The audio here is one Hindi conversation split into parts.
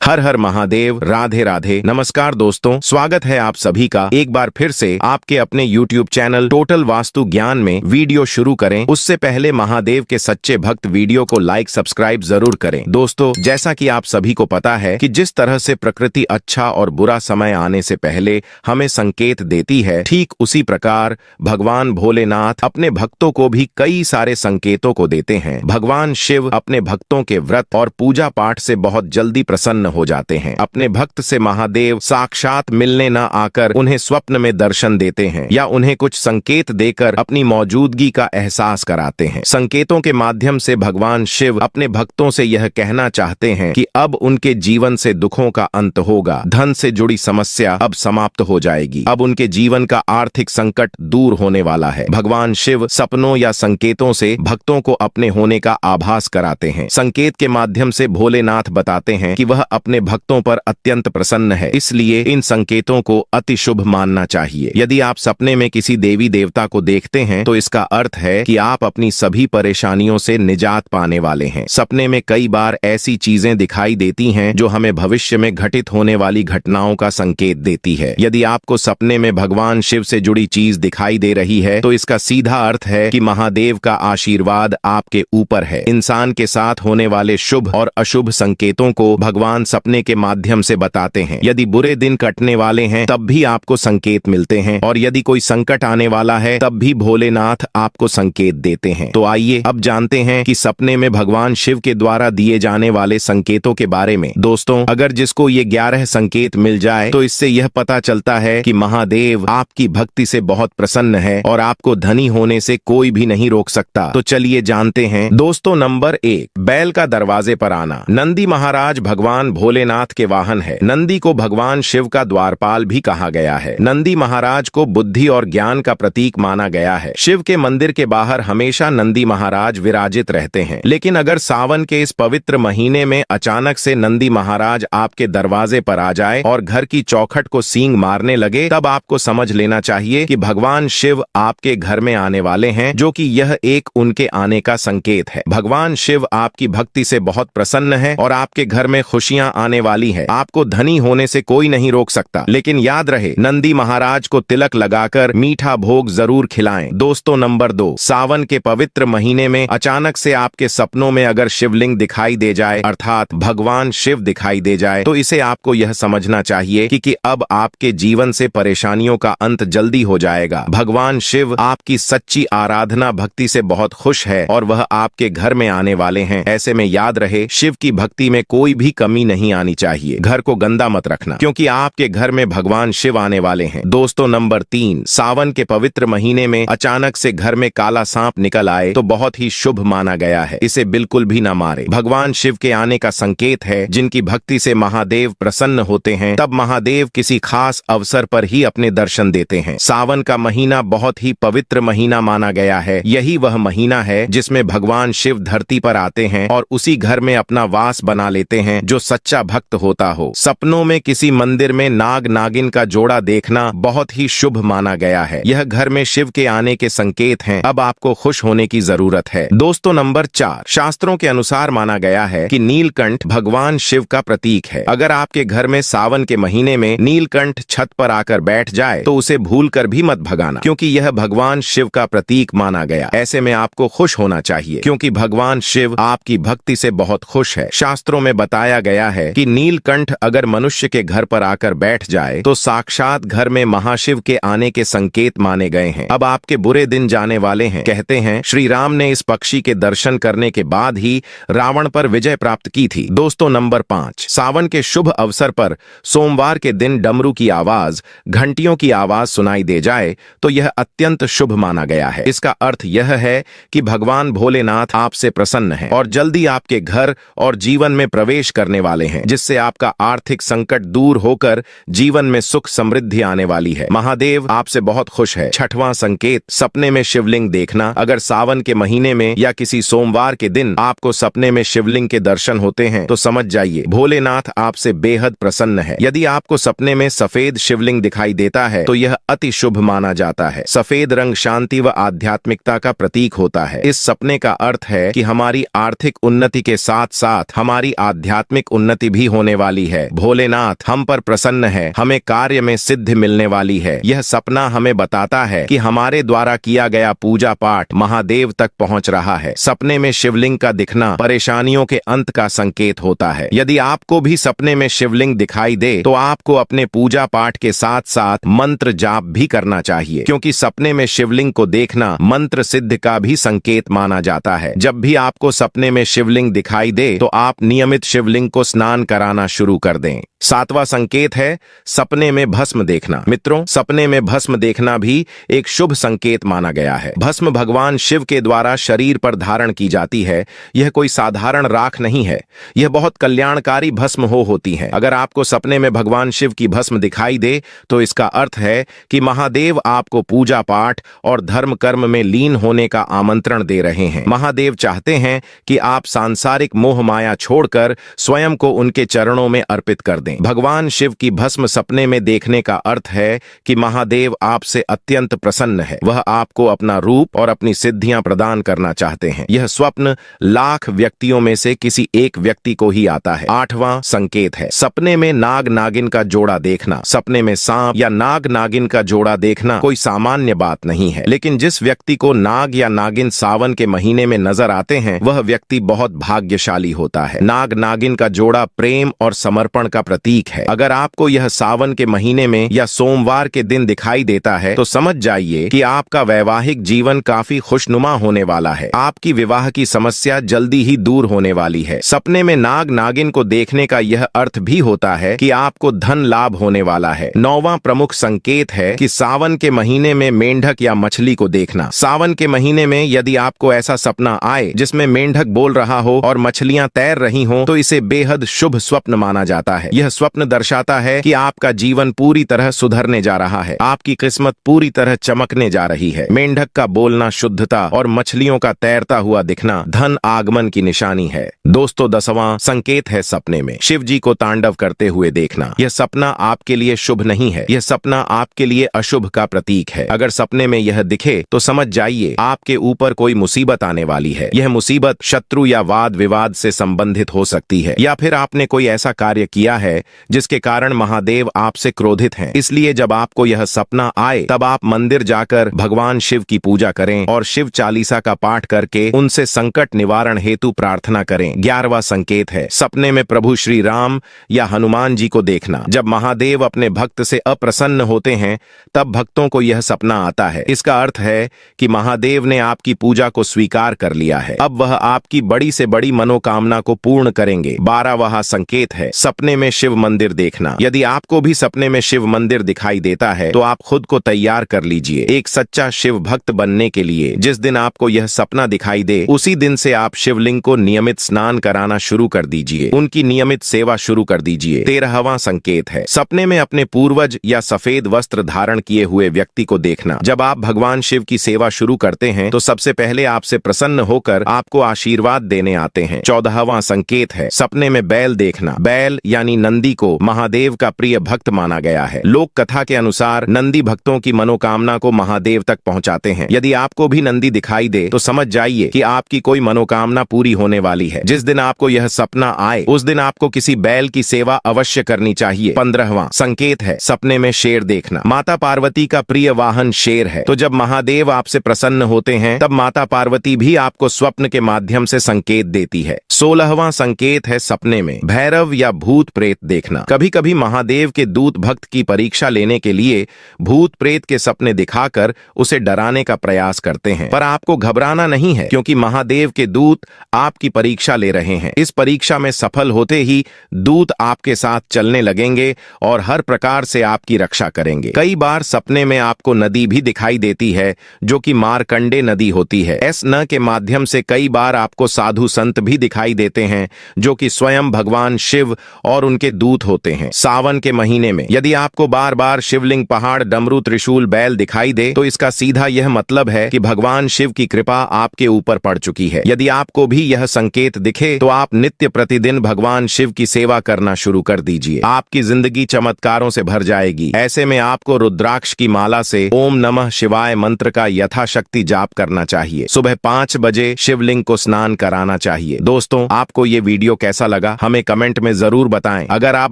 हर हर महादेव, राधे राधे। नमस्कार दोस्तों, स्वागत है आप सभी का एक बार फिर से आपके अपने YouTube चैनल टोटल वास्तु ज्ञान में। वीडियो शुरू करें उससे पहले महादेव के सच्चे भक्त वीडियो को लाइक सब्सक्राइब जरूर करें। दोस्तों, जैसा कि आप सभी को पता है कि जिस तरह से प्रकृति अच्छा और बुरा समय आने से पहले हमें संकेत देती है, ठीक उसी प्रकार भगवान भोलेनाथ अपने भक्तों को भी कई सारे संकेतों को देते हैं। भगवान शिव अपने भक्तों के व्रत और पूजा पाठ से बहुत जल्दी प्रसन्न हो जाते हैं। अपने भक्त से महादेव साक्षात मिलने न आकर उन्हें स्वप्न में दर्शन देते हैं या उन्हें कुछ संकेत देकर अपनी मौजूदगी का एहसास कराते हैं। संकेतों के माध्यम से भगवान शिव अपने भक्तों से यह कहना चाहते हैं कि अब उनके जीवन से दुखों का अंत होगा, धन से जुड़ी समस्या अब समाप्त हो जाएगी, अब उनके जीवन का आर्थिक संकट दूर होने वाला है। भगवान शिव सपनों या संकेतों से भक्तों को अपने होने का आभास कराते हैं। संकेत के माध्यम से भोलेनाथ बताते हैं कि वह अपने भक्तों पर अत्यंत प्रसन्न है, इसलिए इन संकेतों को अति शुभ मानना चाहिए। यदि आप सपने में किसी देवी देवता को देखते हैं तो इसका अर्थ है कि आप अपनी सभी परेशानियों से निजात पाने वाले हैं। सपने में कई बार ऐसी चीजें दिखाई देती हैं जो हमें भविष्य में घटित होने वाली घटनाओं का संकेत देती है। यदि आपको सपने में भगवान शिव से जुड़ी चीज दिखाई दे रही है तो इसका सीधा अर्थ है कि महादेव का आशीर्वाद आपके ऊपर है। इंसान के साथ होने वाले शुभ और अशुभ संकेतों को भगवान सपने के माध्यम से बताते हैं। यदि बुरे दिन कटने वाले हैं तब भी आपको संकेत मिलते हैं और यदि कोई संकट आने वाला है तब भी भोलेनाथ आपको संकेत देते हैं। तो आइए अब जानते हैं कि सपने में भगवान शिव के द्वारा दिए जाने वाले संकेतों के बारे में। दोस्तों, अगर जिसको ये 11 संकेत मिल जाए तो इससे यह पता चलता है कि महादेव आपकी भक्ति से बहुत प्रसन्न है और आपको धनी होने से कोई भी नहीं रोक सकता। तो चलिए जानते हैं। दोस्तों, नंबर 1, बैल का दरवाजे पर आना। नंदी महाराज भगवान भोलेनाथ के वाहन है। नंदी को भगवान शिव का द्वारपाल भी कहा गया है। नंदी महाराज को बुद्धि और ज्ञान का प्रतीक माना गया है। शिव के मंदिर के बाहर हमेशा नंदी महाराज विराजित रहते हैं, लेकिन अगर सावन के इस पवित्र महीने में अचानक से नंदी महाराज आपके दरवाजे पर आ जाए और घर की चौखट को सींग मारने लगे, तब आपको समझ लेना चाहिए कि भगवान शिव आपके घर में आने वाले हैं, जो कि यह एक उनके आने का संकेत है। भगवान शिव आपकी भक्ति से बहुत प्रसन्न है और आपके घर में खुशियां आने वाली है। आपको धनी होने से कोई नहीं रोक सकता, लेकिन याद रहे, नंदी महाराज को तिलक लगाकर मीठा भोग जरूर खिलाएं। दोस्तों, नंबर 2, सावन के पवित्र महीने में अचानक से आपके सपनों में अगर शिवलिंग दिखाई दे जाए, अर्थात भगवान शिव दिखाई दे जाए, तो इसे आपको यह समझना चाहिए कि अब आपके जीवन से परेशानियों का अंत जल्दी हो जाएगा। भगवान शिव आपकी सच्ची आराधना भक्ति से बहुत खुश है और वह आपके घर में आने वाले हैं। ऐसे में याद रहे, शिव की भक्ति में कोई भी कमी नहीं आनी चाहिए। घर को गंदा मत रखना, क्योंकि आपके घर में भगवान शिव आने वाले हैं। दोस्तों, नंबर 3, सावन के पवित्र महीने में अचानक से घर में काला सांप निकल आए तो बहुत ही शुभ माना गया है। इसे बिल्कुल भी न मारे। भगवान शिव के आने का संकेत है। जिनकी भक्ति से महादेव प्रसन्न होते हैं, तब महादेव किसी खास अवसर पर ही अपने दर्शन देते हैं। सावन का महीना बहुत ही पवित्र महीना माना गया है। यही वह महीना है जिसमें भगवान शिव धरती पर आते हैं और उसी घर में अपना वास बना लेते हैं जो सच्चा भक्त होता हो। सपनों में किसी मंदिर में नाग नागिन का जोड़ा देखना बहुत ही शुभ माना गया है। यह घर में शिव के आने के संकेत हैं। अब आपको खुश होने की जरूरत है। दोस्तों, नंबर 4, शास्त्रों के अनुसार माना गया है कि नीलकंठ भगवान शिव का प्रतीक है। अगर आपके घर में सावन के महीने में नीलकंठ छत पर आकर बैठ जाए तो उसे भूलकर भी मत भगाना, क्योंकि यह भगवान शिव का प्रतीक माना गया। ऐसे में आपको खुश होना चाहिए, क्योंकि भगवान शिव आपकी भक्ति से बहुत खुश है। शास्त्रों में बताया गया है कि नीलकंठ अगर मनुष्य के घर पर आकर बैठ जाए तो साक्षात घर में महाशिव के आने के संकेत माने गए हैं। अब आपके बुरे दिन जाने वाले हैं। कहते हैं श्री राम ने इस पक्षी के दर्शन करने के बाद ही रावण पर विजय प्राप्त की थी। दोस्तों, नंबर 5, सावन के शुभ अवसर पर सोमवार के दिन डमरू की आवाज, घंटियों की आवाज सुनाई दे जाए तो यह अत्यंत शुभ माना गया है। इसका अर्थ यह है कि भगवान भोलेनाथ आपसे प्रसन्न है और जल्दी आपके घर और जीवन में प्रवेश करने वाले हैं, जिससे आपका आर्थिक संकट दूर होकर जीवन में सुख समृद्धि आने वाली है। महादेव आपसे बहुत खुश है। 6वां संकेत, सपने में शिवलिंग देखना। अगर सावन के महीने में या किसी सोमवार के दिन आपको सपने में शिवलिंग के दर्शन होते हैं तो समझ जाइए भोलेनाथ आपसे बेहद प्रसन्न है। यदि आपको सपने में सफेद शिवलिंग दिखाई देता है तो यह अति शुभ माना जाता है। सफेद रंग शांति व आध्यात्मिकता का प्रतीक होता है। इस सपने का अर्थ है कि हमारी आर्थिक उन्नति के साथ साथ हमारी आध्यात्मिक उन्नति उन्नति भी होने वाली है। भोलेनाथ हम पर प्रसन्न है, हमें कार्य में सिद्धि मिलने वाली है। यह सपना हमें बताता है कि हमारे द्वारा किया गया पूजा पाठ महादेव तक पहुंच रहा है। सपने में शिवलिंग का दिखना परेशानियों के अंत का संकेत होता है। यदि आपको भी सपने में शिवलिंग दिखाई दे तो आपको अपने पूजा पाठ के साथ साथ मंत्र जाप भी करना चाहिए, क्योंकि सपने में शिवलिंग को देखना मंत्र सिद्ध का भी संकेत माना जाता है। जब भी आपको सपने में शिवलिंग दिखाई दे तो आप नियमित शिवलिंग को स्नान कराना शुरू कर दें। 7वां संकेत है सपने में भस्म देखना। मित्रों, सपने में भस्म देखना भी एक शुभ संकेत माना गया है। भस्म भगवान शिव के द्वारा शरीर पर धारण की जाती है। यह कोई साधारण राख नहीं है, यह बहुत कल्याणकारी भस्म होती है। अगर आपको सपने में भगवान शिव की भस्म दिखाई दे तो इसका अर्थ है कि महादेव आपको पूजा पाठ और धर्म कर्म में लीन होने का आमंत्रण दे रहे हैं। महादेव चाहते हैं कि आप सांसारिक मोह माया छोड़कर स्वयं को उनके चरणों में अर्पित कर दें। भगवान शिव की भस्म सपने में देखने का अर्थ है कि महादेव आपसे अत्यंत प्रसन्न है। वह आपको अपना रूप और अपनी सिद्धियां प्रदान करना चाहते हैं। यह स्वप्न लाख व्यक्तियों में से किसी एक व्यक्ति को ही आता है। 8वां संकेत है सपने में नाग नागिन का जोड़ा देखना। सपने में सांप या नाग नागिन का जोड़ा देखना कोई सामान्य बात नहीं है, लेकिन जिस व्यक्ति को नाग या नागिन सावन के महीने में नजर आते हैं वह व्यक्ति बहुत भाग्यशाली होता है। नाग नागिन का जोड़ा प्रेम और समर्पण का प्रतीक है। अगर आपको यह सावन के महीने में या सोमवार के दिन दिखाई देता है तो समझ जाइए कि आपका वैवाहिक जीवन काफी खुशनुमा होने वाला है। आपकी विवाह की समस्या जल्दी ही दूर होने वाली है। सपने में नाग नागिन को देखने का यह अर्थ भी होता है कि आपको धन लाभ होने वाला है। 9वां प्रमुख संकेत है कि सावन के महीने में मेंढक या मछली को देखना। सावन के महीने में यदि आपको ऐसा सपना आए जिसमें मेंढक बोल रहा हो और मछलियां तैर रही हो तो इसे बेहद शुभ स्वप्न माना जाता है। यह स्वप्न दर्शाता है कि आपका जीवन पूरी तरह सुधरने जा रहा है, आपकी किस्मत पूरी तरह चमकने जा रही है। मेंढक का बोलना शुद्धता और मछलियों का तैरता हुआ दिखना धन आगमन की निशानी है। दोस्तों, 10वां संकेत है सपने में शिव जी को तांडव करते हुए देखना। यह सपना आपके लिए शुभ नहीं है, यह सपना आपके लिए अशुभ का प्रतीक है। अगर सपने में यह दिखे तो समझ जाइए आपके ऊपर कोई मुसीबत आने वाली है। यह मुसीबत शत्रु या वाद विवाद से संबंधित हो सकती है, या फिर आपने कोई ऐसा कार्य किया है जिसके कारण महादेव आपसे क्रोधित हैं। इसलिए जब आपको यह सपना आए तब आप मंदिर जाकर भगवान शिव की पूजा करें और शिव चालीसा का पाठ करके उनसे संकट निवारण हेतु प्रार्थना करें। 11वां संकेत है सपने में प्रभु श्री राम या हनुमान जी को देखना। जब महादेव अपने भक्त से अप्रसन्न होते हैं तब भक्तों को यह सपना आता है। इसका अर्थ है कि महादेव ने आपकी पूजा को स्वीकार कर लिया है। अब वह आपकी बड़ी से बड़ी मनोकामना को पूर्ण करेंगे। 12वां संकेत है सपने में शिव मंदिर देखना। यदि आपको भी सपने में शिव मंदिर दिखाई देता है तो आप खुद को तैयार कर लीजिए एक सच्चा शिव भक्त बनने के लिए। जिस दिन आपको यह सपना दिखाई दे उसी दिन से आप शिवलिंग को नियमित स्नान कराना शुरू कर दीजिए, उनकी नियमित सेवा शुरू कर दीजिए। 13वां संकेत है सपने में अपने पूर्वज या सफेद वस्त्र धारण किए हुए व्यक्ति को देखना। जब आप भगवान शिव की सेवा शुरू करते हैं तो सबसे पहले आपसे प्रसन्न होकर आपको आशीर्वाद देने आते हैं। 14वां संकेत है सपने में बैल देखना। बैल यानी नंदी को महादेव का प्रिय भक्त माना गया है। लोक कथा के अनुसार नंदी भक्तों की मनोकामना को महादेव तक पहुंचाते हैं। यदि आपको भी नंदी दिखाई दे तो समझ जाइए कि आपकी कोई मनोकामना पूरी होने वाली है। जिस दिन आपको यह सपना आए उस दिन आपको किसी बैल की सेवा अवश्य करनी चाहिए। 15वां संकेत है सपने में शेर देखना। माता पार्वती का प्रिय वाहन शेर है, तो जब महादेव आपसे प्रसन्न होते हैं तब माता पार्वती भी आपको स्वप्न के माध्यम से संकेत देती है। 16वां संकेत है सपने में भैरव या भूत प्रेत देखना। कभी कभी महादेव के दूत भक्त की परीक्षा लेने के लिए भूत प्रेत के सपने दिखाकर उसे डराने का प्रयास करते हैं, पर आपको घबराना नहीं है क्योंकि महादेव के दूत आपकी परीक्षा ले रहे हैं। इस परीक्षा में सफल होते ही दूत आपके साथ चलने लगेंगे और हर प्रकार से आपकी रक्षा करेंगे। कई बार सपने में आपको नदी भी दिखाई देती है जो कि मार्कंडे नदी होती है। इस न के माध्यम से कई बार आपको साधु संत भी दिखाई देते हैं जो कि स्वयं भगवान शिव और उनके के दूत होते हैं। सावन के महीने में यदि आपको बार बार शिवलिंग, पहाड़, डमरू, त्रिशूल, बैल दिखाई दे तो इसका सीधा यह मतलब है कि भगवान शिव की कृपा आपके ऊपर पड़ चुकी है। यदि आपको भी यह संकेत दिखे तो आप नित्य प्रतिदिन भगवान शिव की सेवा करना शुरू कर दीजिए। आपकी जिंदगी चमत्कारों से भर जाएगी। ऐसे में आपको रुद्राक्ष की माला से ओम नमः शिवाय मंत्र का यथाशक्ति जाप करना चाहिए। सुबह 5 बजे शिवलिंग को स्नान कराना चाहिए। दोस्तों, आपको ये वीडियो कैसा लगा हमें कमेंट में जरूर बताएं। अगर आप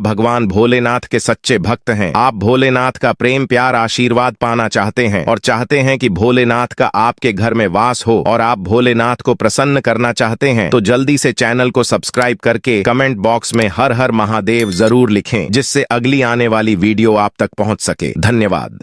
भगवान भोलेनाथ के सच्चे भक्त हैं, आप भोलेनाथ का प्रेम, प्यार, आशीर्वाद पाना चाहते हैं और चाहते हैं कि भोलेनाथ का आपके घर में वास हो और आप भोलेनाथ को प्रसन्न करना चाहते हैं, तो जल्दी से चैनल को सब्सक्राइब करके कमेंट बॉक्स में हर हर महादेव जरूर लिखें, जिससे अगली आने वाली वीडियो आप तक पहुंच सके। धन्यवाद।